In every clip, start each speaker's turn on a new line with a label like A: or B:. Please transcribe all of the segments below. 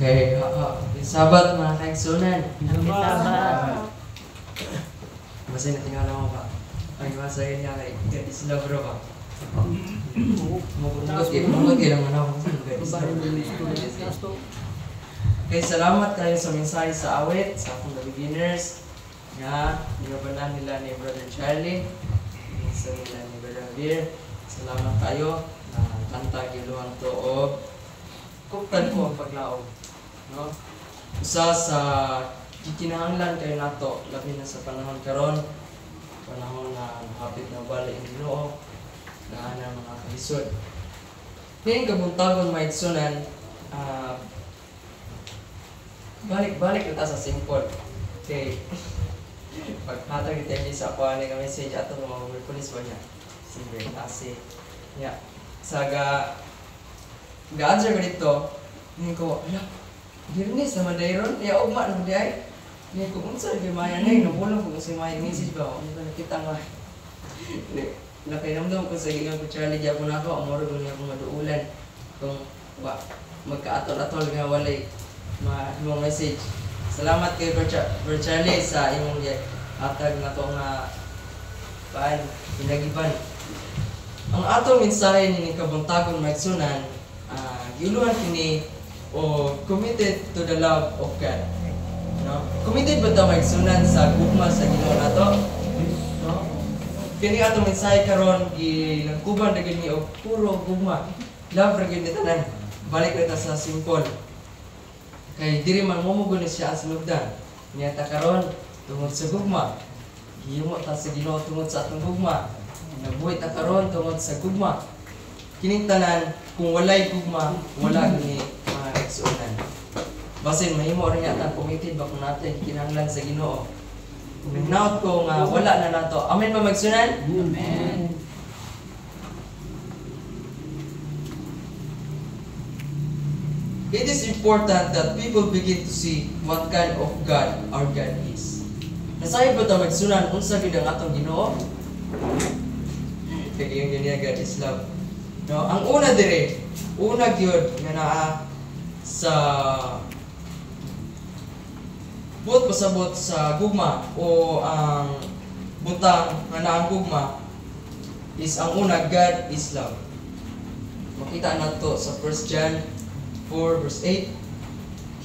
A: Okay, sabat mga kaigsunan.
B: Sabat.
A: Basta natingala mo ba? Ay, masaya niya kay Gadis Labro ba? Mungkot ilang ano ko Gadis Labro. Okay, salamat kayo sa mensahe sa awit, sa akong beginners. Nga, nilabanan nila ni Brother Charlie, sa nila ni Brother Beer. Salamat kayo na kanta giluhan to o kuktan ko ang paglaog. No? Usa sa kikinahanglan kayo nato, labi na sa panahon karon, panahon na hapit na balik ang Ginoo, na mga kahisod. Ngayon kabuntagon maigsunan, balik na sa simple. Okay. Paghatag ito yung sa ako ka message ato ng mga police ba niya? Sige, kasi yeah. Saga ga-answer ko dito, hindi ko, ala, girnis naman dahil kaya ugma naman dahil. Hindi ko, unsa kay Maya na nabulong ko si Maya message ba? Hindi ko nakita nga. Nakiramdam ko sa ilang ko Charlie, diya ko na ako, amoro ko niya akong maduulan. Kung magka-atol-atol nga walay mga message. Salamat kay Bro Charlie sa imong hatag na to nga pinagiban. Ang atong mensahe ni kabuntagon maigsunan, giuluhan kini o committed to the love of God. No? Committed ba ta maigsunan sa gugma sa Ginoo nato? No? Kini atong mensahe karon ginagkuban ra gid ni og puro gugma. Love ra gid ni tanan. Balik na ta sa simple. Kay diri man mumugol ni siya sa lugdan. Niya ta karon tungod sa gugma. Himo ta sa Ginoo tungod sa atong gugma. Nabuhi ta karon tungod sa gugma. Kining tanan kung walay gugma, wala ni mga kaigsunan. Basin mahimo rin yata committed ba kung natin kinahanglan sa Ginoo. Nagnaot ko nga wala na nato. Amen ba magsunan?
B: Amen.
A: It is important that people begin to see what kind of God our God is. Nasabi ba ito magsunan unsa gid ang atong Ginoo? Kaya yung ganyan God is love. No, ang una dire, una gyud nga naa sa buot pasabot sa gugma o ang butang nga naa ang gugma is ang una, God is love. Makita nato sa 1 John 4 verse 8.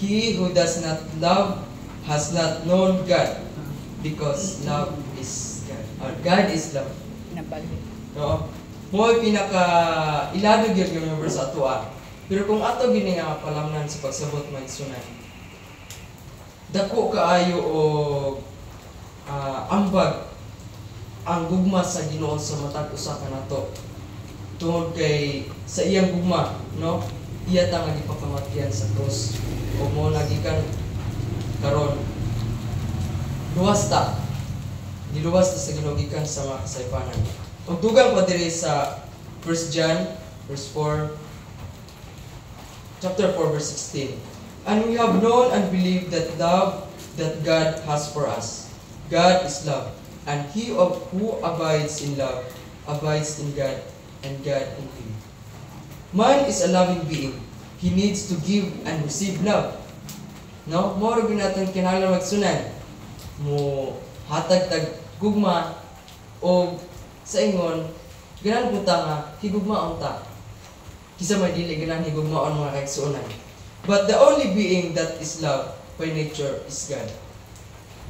A: He who does not love has not known God, because love is God. Or God is love. No? Mo'y pinaka ilado gyud yung member sa ato. Pero kung ato gini nga palamnan sa pagsabot maigsunan, dako kaayo o ambag ang gugma sa Ginoo sa matag usa ka nato. Tungod kay sa iyang gugma, no? Iya ta nga gipakamatyan sa cross. O mo nagikan karon luwas ta. Diluwas ta sa Ginoo gikan sa mga kasaypanan. Ug dugang pa diri sa 1 John verse 4 chapter 4 verse 16. And we have known and believed that love that God has for us. God is love, and he who abides in love abides in God, and God in him. Man is a loving being. He needs to give and receive love. No? Moro ginatang kinahanglan magsunan. Mo hatag tag gugma o sa ingon ganan puta nga higugmaon ta. Kisa may dili ganan higugmaon mga kaigsuonan. But the only being that is love by nature is God.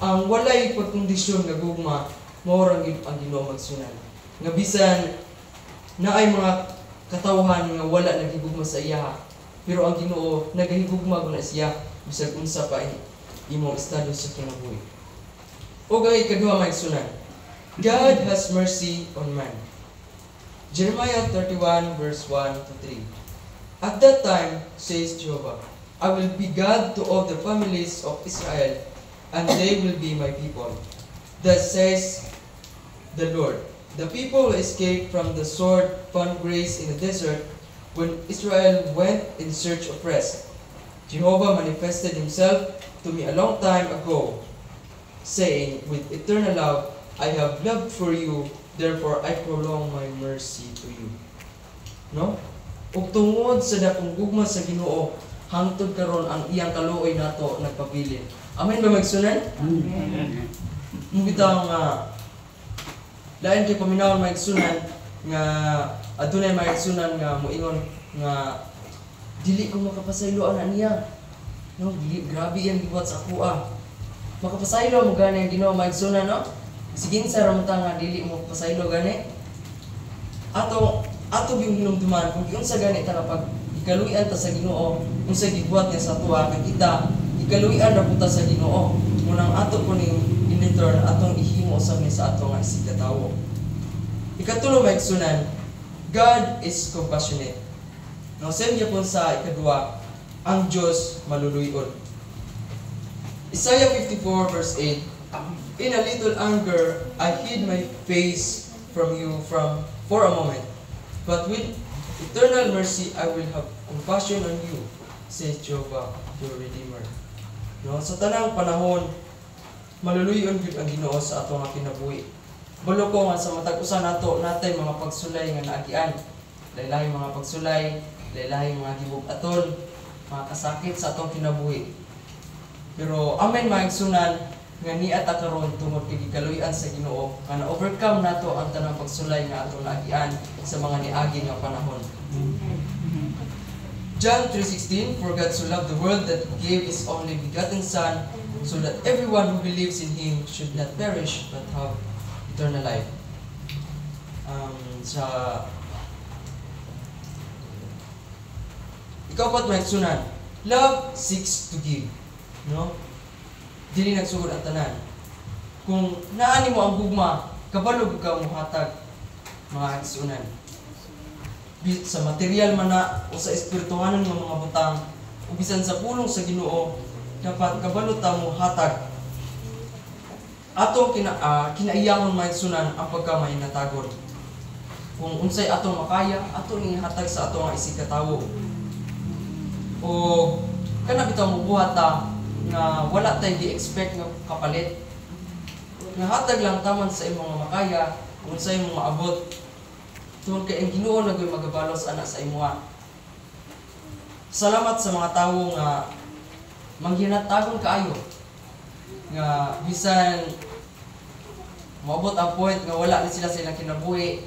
A: Ang walay pagkondisyon nga gugma mao ra gid ang Ginoo magsunan. Nga bisan naay mga katawhan nga wala naghigugma sa iya, pero ang Ginoo nagahigugma gud na siya bisag unsa pa imong estado sa kinabuhi. O gay kaduha maigsunan. God has mercy on man. Jeremiah 31 verse 1 to 3. At that time, says Jehovah, I will be God to all the families of Israel, and they will be my people. Thus says the Lord, the people who escaped from the sword found grace in the desert when Israel went in search of rest. Jehovah manifested himself to me a long time ago, saying, with eternal love, I have loved for you, therefore I prolong my mercy to you. No? Ug tungod sa dakong gugma sa Ginoo, hangtod karon ang iyang kaluoy nato nagpabilin. Amen ba magsunan?
B: Amen.
A: Mubitaw nga lain kay paminawon magsunan nga adunay magsunan nga moingon nga dili ko makapasaylo ana niya. No, dili grabe yang gibuhat sa ako Makapasaylo mo gani ang Ginoo magsunan no? Sige sa ramta nga dili mo pasaylo gani. Ato yung hinumduman kung unsa gani ta kapag ikaluyan ta sa Ginoo, unsa gibuhat niya sa tuwa kay kita ikaluyan ra puta sa Ginoo. Munang ato ko ning in return atong ihimo usab ni sa ato nga isig ka tawo. Ikatulo maigsunan, God is compassionate. No, same yapon sa ikadua, ang Diyos maluluyon. Isaiah 54 verse 8, in a little anger I hid my face from you for a moment, but with eternal mercy I will have compassion on you, says Jehovah your Redeemer. No, sa tanang panahon, maluluyon gyud ang Ginoo sa ato nga kinabuhi. Balo ko nga sa matag usa nato natay mga pagsulay nga naagian. Lahi-lahi mga pagsulay, lahi-lahi mga gibug-aton, mga kasakit sa atong kinabuhi. Pero amen maigsunan nga niata karon tungod kay gikaluy-an sa Ginoo nga na-overcome nato ang tanang pagsulay nga atong naagian sa mga niagi nga panahon. John 3:16, for God so loved the world that He gave His only begotten Son, so that everyone who believes in Him should not perish but have eternal life. Ikaw pat maigsunan, love seeks to give. No? Dili nagsugod ang tanan. Kung naani mo ang gugma, kabalog ka mo hatag mga igsunan. Sa material man na o sa espirituhanan ng mga butang, o bisan sa pulong sa Ginoo, dapat kabalot ta mo hatag. Ato kinaiyamon maigsunan ang pagkamahinatagon. Kung unsay atong makaya, ato ning hatag sa ato nga isig katawo. O kana bitaw mo buhat ta nga wala tay gi-expect nga kapalit. Nga hatag lang taman sa imong makaya, kung sa imong maabot. Tungod kay ang Ginoo nagoy magabalos ana sa imuha. Salamat sa mga tawo nga manghinatagon kaayo. Nga bisan maabot ang point nga wala na sila silang kinabuhi,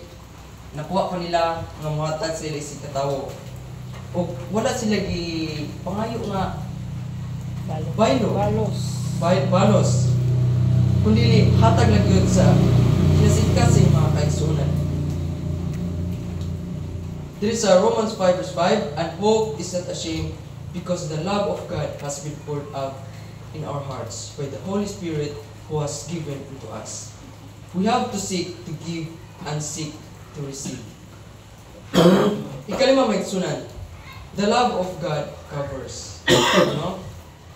A: nakuha pa nila nga mohatag sila isig katawo. O wala sila gi pangayo nga balos. Kundi hatag lang yun sa kinasigkasing mga kaigsunan. There is Romans 5 verse 5, and hope is not ashamed because the love of God has been poured out in our hearts by the Holy Spirit who has given unto us. We have to seek to give and seek to receive. Ikalima maigsunan, the love of God covers. No?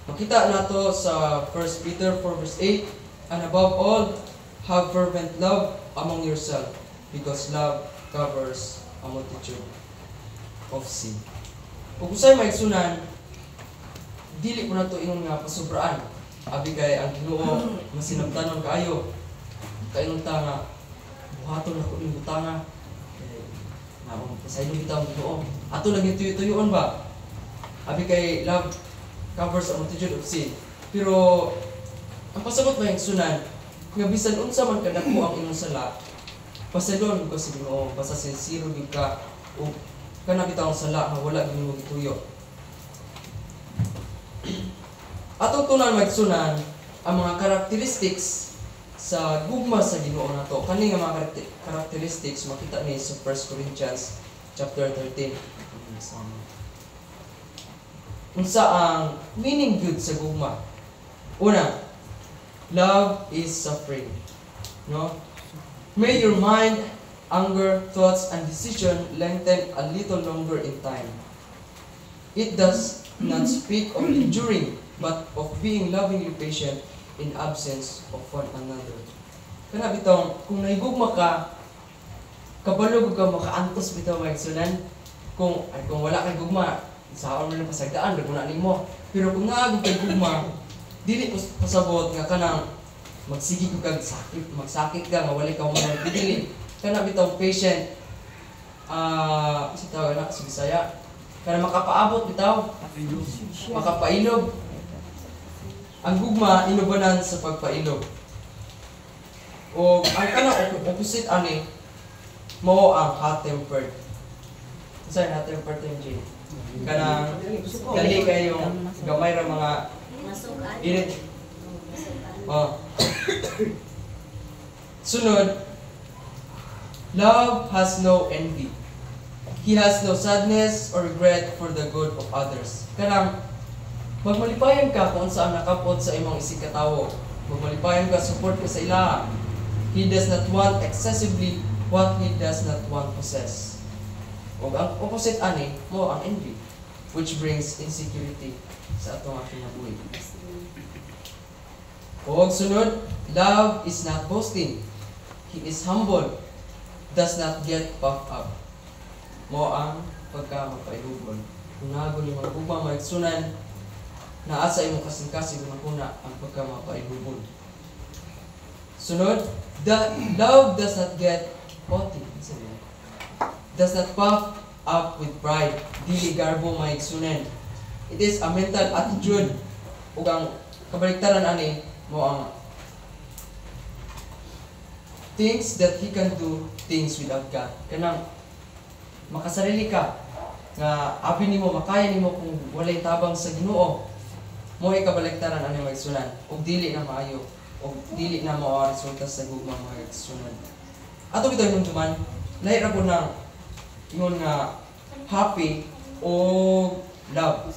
A: Makita nato sa 1 Peter 4 verse 8, and above all, have fervent love among yourself, because love covers a multitude of sin. Kung usay maigsunan, dili po nato ingon nga pasubraan. Abi kay ang Ginoo masinabtanon kaayo. Kaingon ta nga buhaton ako ning butanga. Na pasaylo bitaw ang Ginoo. Ato lagi tuyo-tuyoon ba? Abi kay love covers a multitude of sin. Pero ang pasabot maigsunan, nga bisan unsa man kadako ang imong sala, pasalon ko sa Ginoo, basta sincere gyud ka o kana bitaw ang sala nga wala gyud mo gituyo. Atong tunan maigsunan ang mga characteristics sa gugma sa Ginoo nato. Kani nga mga characteristics makita ni sa 1 Corinthians chapter 13. Unsa ang meaning good sa gugma? Una, love is suffering. No? May your mind, anger, thoughts, and decision lengthen a little longer in time. It does not speak of enduring, but of being lovingly patient in absence of one another. Kana bitaw, kung naigugma ka, kabalo ka makaantos bitaw maigsunan. Kung wala kay gugma, saan mo lang pasagdaan, naguna nimo. Pero kung naagog kay gugma, dili pasabot nga kanang magsigi ka kag magsakit ka nga wala ka mo dili kana bitaw patient sa tawag na sa Bisaya Kana makapaabot bitaw, makapailog. Ang gugma inubanan sa pagpailog. O ang kanang opposite ani mao ang hot-tempered. Saan hot-tempered yung Jay? Kanang dali kayong gamay ra mga init. Oh. Sunod, love has no envy. He has no sadness or regret for the good of others. Kanang magmalipayan ka kung saan nakapot sa imong isig katawo. Magmalipayan ka, support ka sa ilaha. He does not want excessively what he does not want possess. O ang opposite ani mo ang envy, which brings insecurity sa atong kinabuhi. O sunod, love is not boasting. He is humble, does not get puffed up. Mo ang pagkamapailugon. Kung nago ni mga ugma maigsunan, naasa imong kasing-kasing kuna ang pagkamapailugon. Sunod, love does not get haughty. Does not puff up with pride. Dili garbo maigsunan. It is a mental attitude. Ug ang kabaliktaran ani mo ang thinks that he can do things without God. Kanang makasarili ka nga abi nimo makaya nimo kung walay tabang sa Ginoo. Mo ay kabaliktaran ani maigsunan ug dili na maayo ug dili na mao ang resulta sa gugma maigsunan. Ato bitaw yung tuman, lahi ra po na ingon nga happy o love.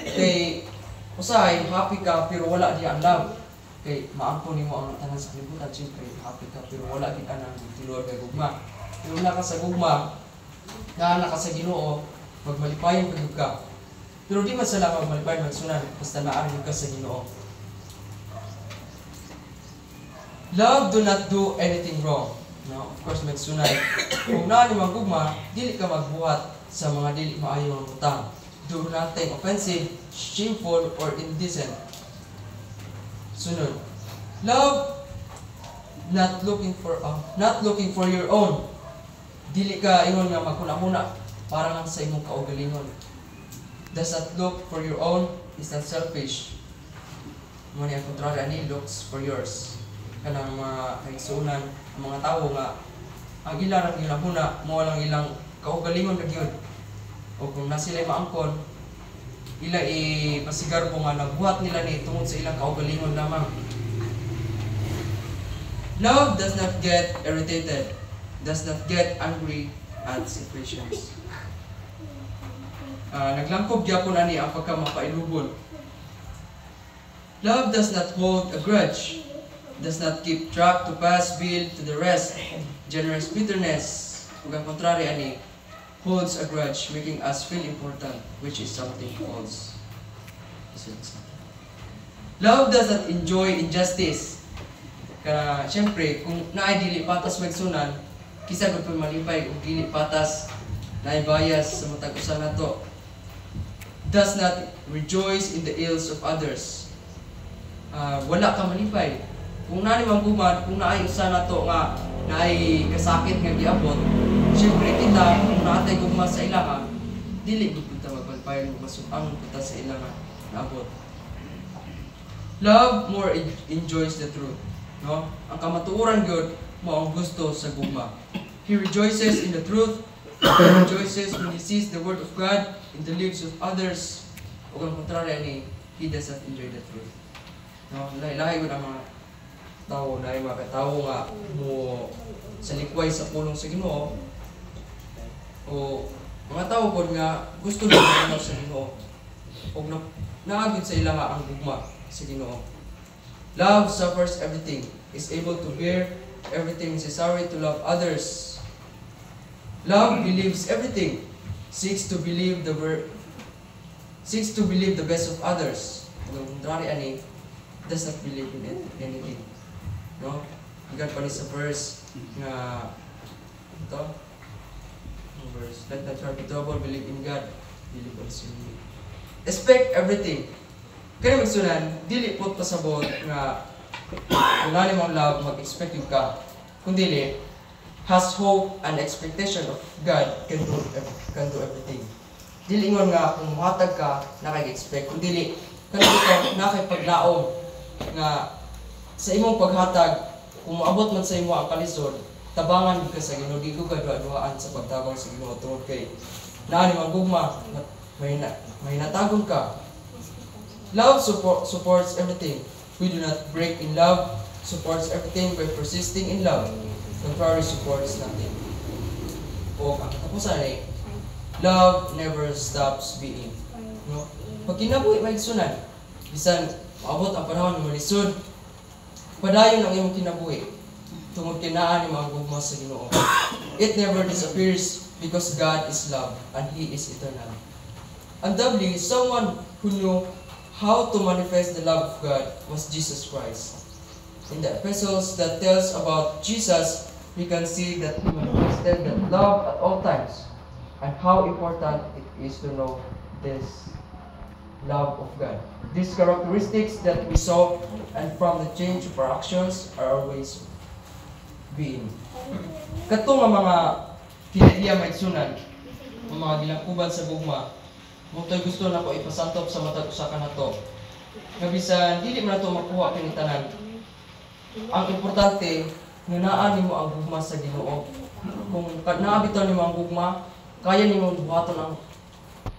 A: Kay usahay happy ka pero wala di ang love. Kay maangko nimo ang tanan sa kalibutan, siyempre happy ka pero wala gid anang tinuod kay gugma. Pero naka sa gugma, naka sa Ginoo, magmalipayon ka ka. Pero di man sala magmalipayon magsunan basta naari ka sa Ginoo. Love do not do anything wrong. No, of course magsunan. Kung naa ni magugma, dili ka magbuhat sa mga dili maayo nga butang. Do nothing offensive, shameful, or indecent. Sunod. Love not looking for your own. Dili ka ingon nga magkuna-kuna para lang sa imong kaugalingon. Does not look for your own, is not selfish. Mo ni ang kontraryo ani looks for yours. Kanang mga kaigsuonan ang mga tawo nga ang ilang ginahuna mo lang ilang kaugalingon ra gyud. O kung nasila'y maangkon, ila ipasigar po nga nagbuhat nila ni tungod sa ilang kaugalingon lamang. Love does not get irritated, does not get angry at situations. Naglangkob gyapon ani ang pagkamapailugon. Love does not hold a grudge, does not keep track to pass bill to the rest. Generous bitterness, ug ang kontrary ani holds a grudge, making us feel important, which is something false. Love does not enjoy injustice. Kaya, siyempre, kung naay dili patas magsunan, kisa kung malipay kung dili patas, naay bias sa matag usa nato. Does not rejoice in the ills of others. Wala ka malipay. Kung nani manggumad, kung naay usa nato nga naay kasakit nga giabot, siyempre kita, kung naatay gugma sa ilaha, dili gud kita magpalpayon masubang kita sa ilaha naabot. Love more enjoys the truth. No? Ang kamatuoran gyud mo ang gusto sa gugma. He rejoices in the truth. He rejoices when he sees the word of God in the lives of others. O ang kontraryo ni, he does not enjoy the truth. No? Lahi-lahi gud ang mga tao na mga tao nga mo sa likway sa pulong sa Ginoo. O mga tao pod nga gusto nila sa Ginoo. O naagid sa ilaha ang gugma sa Ginoo. Love suffers everything, is able to bear everything, necessary to love others. Love believes everything, seeks to believe the best of others. Ang contrary ani, does not believe in anything. No? Ikan pa ni sa verse nga ito. Verse, let not heart be troubled, believe in God, believe also in me. Expect everything. Kaya magsunan, dili po pasabot nga kung nani mong love, mag-expect yung ka. Kung dili, has hope and expectation of God can do everything. Dili ingon nga kung muhatag ka nakag-expect, kung dili kanang ikaw nakay-paglaom nga sa imong paghatag kung moabot man sa imo ang kalisod, tabangan ka sa Ginoo, di ko kadua-duaan sa pagtabang sa Ginoo tungod kay naa ni manggugma may natagon ka. Love supports everything. We do not break in love, supports everything by persisting in love. Contrary supports nothing. O ang katapusan ay, love never stops being. No? Pag kinabuhi may sunan, bisan maabot ang panahon ng malisod, padayon ang iyong kinabuhi tungod kinaan ni manggugma sa Ginoo. It never disappears because God is love and He is eternal. Undoubtedly, someone who knew how to manifest the love of God was Jesus Christ. In the epistles that tells about Jesus, we can see that He manifested that love at all times and how important it is to know this love of God. These characteristics that we saw and from the change of our actions are always being. Katong nga mga kinaiya maigsunan, ang mga gilangkuban sa gugma, mutoy gusto na ko ipasantop sa matag usa ka nato. Nga bisan dili man nato makuha kini tanan. Ang importante nga naa nimo ang gugma sa Ginoo. Kung naabitaw nimo ang gugma, kaya nimo buhaton ang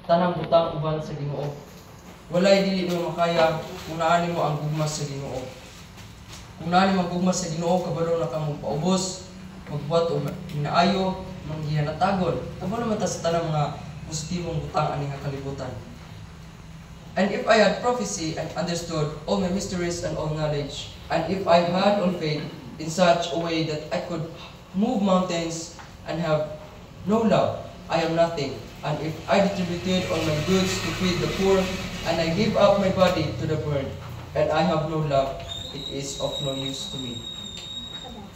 A: tanang butang uban sa Ginoo. Walay dili nimo makaya kung naa nimo ang gugma sa Ginoo. Kung naa nimo ang gugma sa Ginoo, kabalo na kamo paubos, magbuhat og hinaayo, manggihanatagon. Kabalo man ta sa tanang mga positibong butang ani nga kalibutan. And if I had prophecy and understood all my mysteries and all knowledge, and if I had all faith in such a way that I could move mountains and have no love, I am nothing. And if I distributed all my goods to feed the poor, and I give up my body to the bird, and I have no love, it is of no use to me.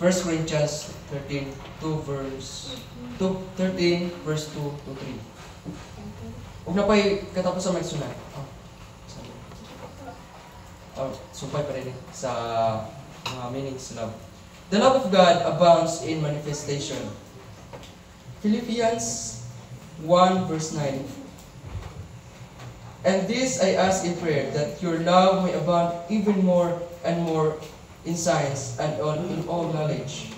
A: 1 Corinthians 13 verse 2 to 3. Huwag na pa'y katapusan may sunan. Sumpay pa rin sa mga meanings love. The love of God abounds in manifestation. Philippians 1 verse 9. And this I ask in prayer, that your love may abound even more and more in science and in all knowledge,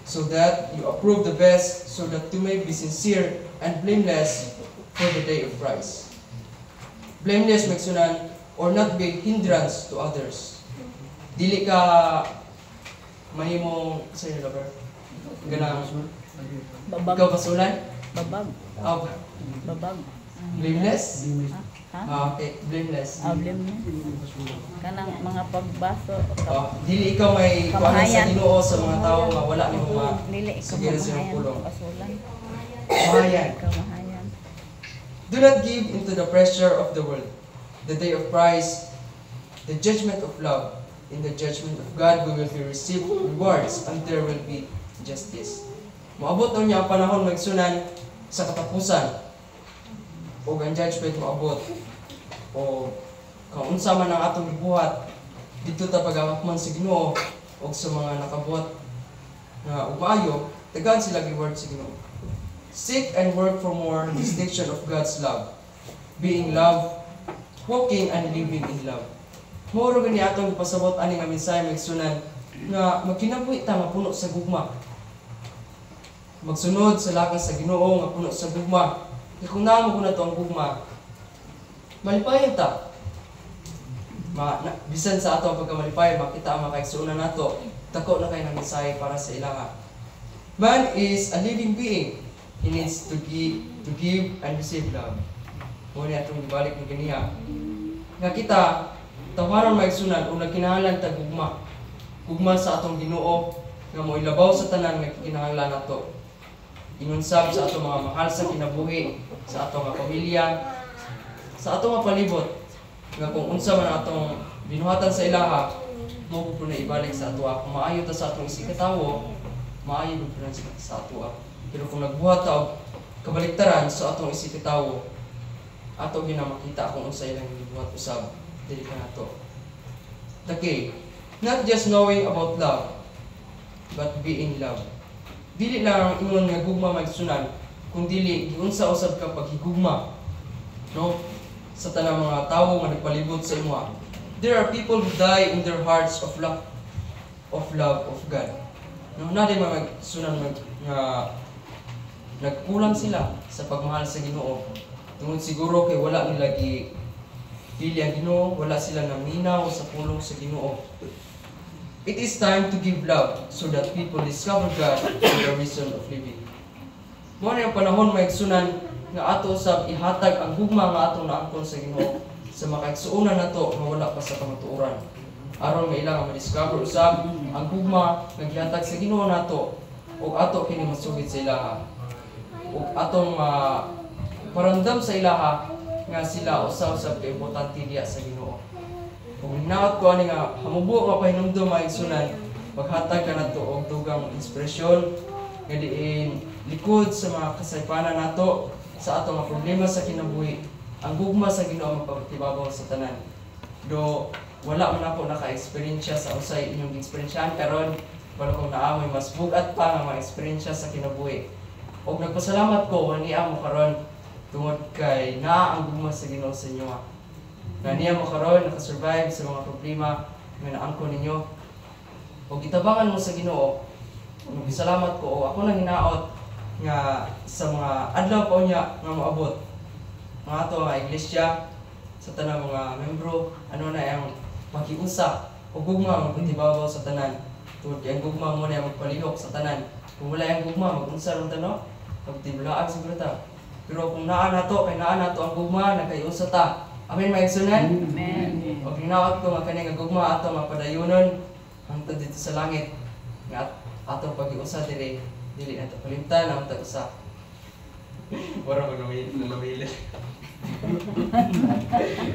A: so that you approve the best, so that you may be sincere and blameless for the day of Christ. Blameless magsunan or not be hindrance to others. Dili ka mahimong sa'yo lover. Ganang
B: Babag.
A: ikaw basulan?
B: Babag.
A: Oh,
B: Babag.
A: blameless?
B: Ha?
A: Okay, blameless.
B: Ablim niya. Kanang mga pagbaso.
A: Dili ikaw may kuwanan sa Ginoo sa mga tao nga wala ni mga
B: Dili ikaw
A: sige sa
B: mahayan.
A: pulong.
B: Basulan.
A: Mahayan.
B: Ikaw mahayan.
A: Do not give into the pressure of the world. The day of Christ, the judgment of love. In the judgment of God, we will be received rewards, and there will be justice. Maabot na niya ang panahon magsunan sa katapusan. O ang judgment maabot. O kung unsa man ang atong gibuhat, dito ta pag-ahakman sa Ginoo o sa mga nakabuhat na umayo, tagaan sila reward sa Ginoo. Seek and work for more distinction of God's love. Being love, walking and living in love. Moro gani atong ipasabot ani nga mensahe magsunan nga magkinabuhi ta mapuno sa gugma. Magsunod sa lakas sa Ginoo nga puno sa gugma. Kung naamo ko na to ang gugma, malipayan ta. Bisan sa ato ang pagkamalipayan, makita ang makaigsuunan nato. Dako na kayo ng mensahe para sa ilaha. Man is a living being. He needs to give and receive love. Muna atong ibalik ni ganiya. Nga kita, tawaron maigsunan o nagkinahanglan ta gugma. Gugma sa atong Ginoo nga mo ilabaw sa tanan nga kinahanglan nato. Inunsab sa atong mga mahal sa kinabuhi, sa atong mga pamilya, sa atong mga palibot. Nga kung unsa man atong binuhatan sa ilaha, mo po na ibalik sa ato. Kung maayo ta sa atong isikatawo, maayo po na sa ato. Pero kung nagbuhat ta kabaliktaran sa atong isikatawo, ato ginamakita kung unsa ilang gibuhat usab dili ka nato. Okay, not just knowing about love, but being love. Dili lang ingon nga gugma magsunan, kung dili giunsa usab ka paghigugma. No? Sa tanang mga tawo nga nagpalibot sa imo. There are people who die in their hearts of love of God. No, na di mga sunan nga nagkulang sila sa pagmahal sa Ginoo. Tungod siguro kay wala nila pili ang Ginoo, wala sila naminaw sa pulong sa Ginoo. It is time to give love so that people discover God for the reason of living. Mo na yung panahon maigsunan nga ato usab ihatag ang gugma nga atong naangkon sa Ginoo sa makaigsuonan nato nga wala pa sa kamatuoran. Aron nga ilang ma-discover usab ang gugma nga gihatag sa Ginoo nato ug ato kini masugid sa ilaha. Ug atong paramdam sa ilaha nga sila usa-usab kay importante diya sa Ginoo. Kung hinaot ko ani nga hamubo nga pahinumdum maigsunan paghatag ka nato og dugang inspirasyon nga diin likod sa mga kasaypanan nato sa ato nga problema sa kinabuhi. Ang gugma sa Ginoo magpatibabaw sa tanan. Do wala man ako naka-experience sa usay inyong experiencean karon wala ko naamoy mas bugat pa nga ma-experience sa kinabuhi. Og nagpasalamat ko nga niya mo karon tungod kay naa ang gugma sa Ginoo sa inyo. Na niya mo karon naka-survive sa mga problema nga naangkon ninyo. Og gitabangan mo sa Ginoo. Nagpasalamat ko o ako nang hinaot nga sa mga adlaw pa unya nga moabot. Mga ato nga iglesia sa tanang mga membro ano na ang makiusa o gugma magpatibabaw sa tanan. Tungod kay ang gugma mo na magpalihok sa tanan. Kung wala ang gugma mag-unsa ron tano? Pagtibulaag siguro ta. Pero kung naa nato kay naa nato ang gugma nakayusa ta. Amen maigsunan?
B: Amen.
A: Og hinaot ko nga kani nga gugma ato mapadayonon hangtod dito sa langit. Nga ato pag-iusa dili nato kalimtan ang tag-usa. Wala mo namili.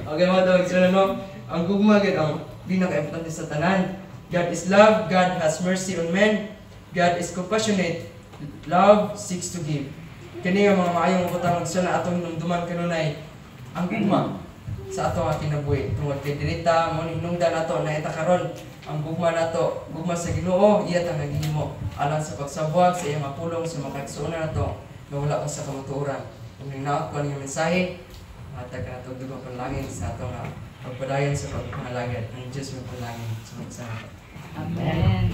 A: Okay mga dog, so no, ang gugma gid ang pinaka-importante sa tanan. God is love, God has mercy on men, God is compassionate, love seeks to give. Kani nga mga maayong butang sa atong hinumduman kanunay ang gugma sa ato nga kinabuhi. Tungod kay dirita mo hinungdan nato na ita karon ang gugma nato, gugma sa Ginoo iya ta naghimo alang sa pagsabuag sa iyang mapulong sa makaigsuonan nato nga wala pa sa kamatuoran. Kung ninaot ko ang mensahe, matag na ito dugang panalangin sa ato nga pagpadayon sa pagpanalangin. Ang Diyos may panalangin sa mga
B: Amen.